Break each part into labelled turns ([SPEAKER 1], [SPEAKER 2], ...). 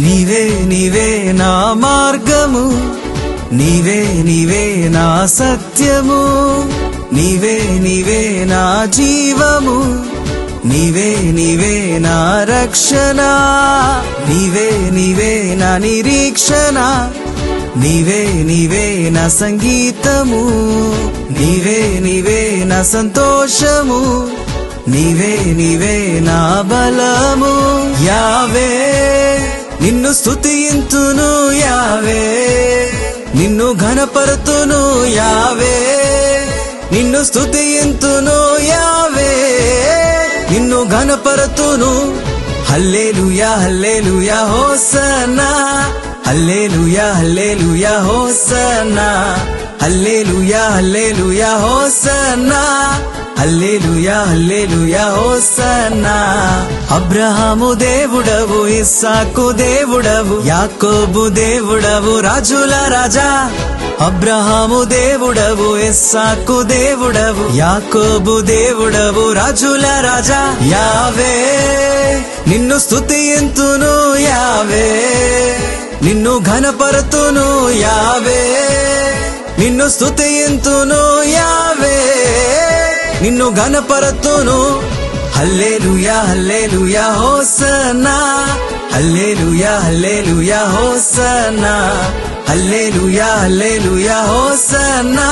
[SPEAKER 1] నీవే నీవే నా మార్గము, నీవే నీవే నా సత్యము, నీవే నీవే నా జీవము, నీవే నీవే నా రక్షణ, నీవే నీవే నా నిరీక్షణ, నీవే నీవే నా సంగీతము, నీవే నీవే నా సంతోషము, నీవే నీవే నా బలము. యావే నిన్ను స్తుతింతును, యావే నిన్ను ఘనపరుతును, యావే నిన్ను స్తుతింతును, యావే నిన్ను ఘనపరుతును. హల్లెలూయా హల్లెలూయా హోసన్నా, హల్లెలూయా హల్లెలూయా హోసన్నా, హల్లెలూయా హల్లెలూయా హోసన్నా, హల్లెలూయా హల్లెలూయా హోసన్నా. అబ్రహాము దేవుడవు, ఇస్సాకు దేవుడవు, యాకోబు దేవుడవు, రాజుల రాజా. అబ్రహాము దేవుడవు, ఇస్సాకు దేవుడవు, యాకోబు దేవుడవు, రాజుల రాజా. యావే నిన్ను స్తుతింతును, యావే నిన్ను ఘనపరుతును, యావే నిన్ను స్తుతింతును, యావే నిన్ను ఘనపరుతును. హల్లెలూయా హల్లెలూయా హోసన్నా, హల్లెలూయా హల్లెలూయా హోసన్నా, హల్లెలూయా హల్లెలూయా హోసన్నా,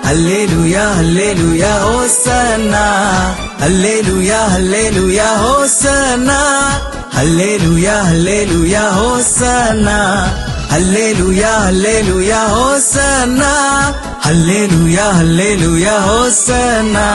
[SPEAKER 1] హల్లెలూయా హల్లెలూయా హోసన్నా, హల్లెలూయా హల్లెలూయా హోసన్నా, హల్లెలూయా హల్లెలూయా హోసన్నా, హల్లెలూయా హల్లెలూయా హోసన్నా, హల్లెలూయా హల్లెలూయా హోసన్నా.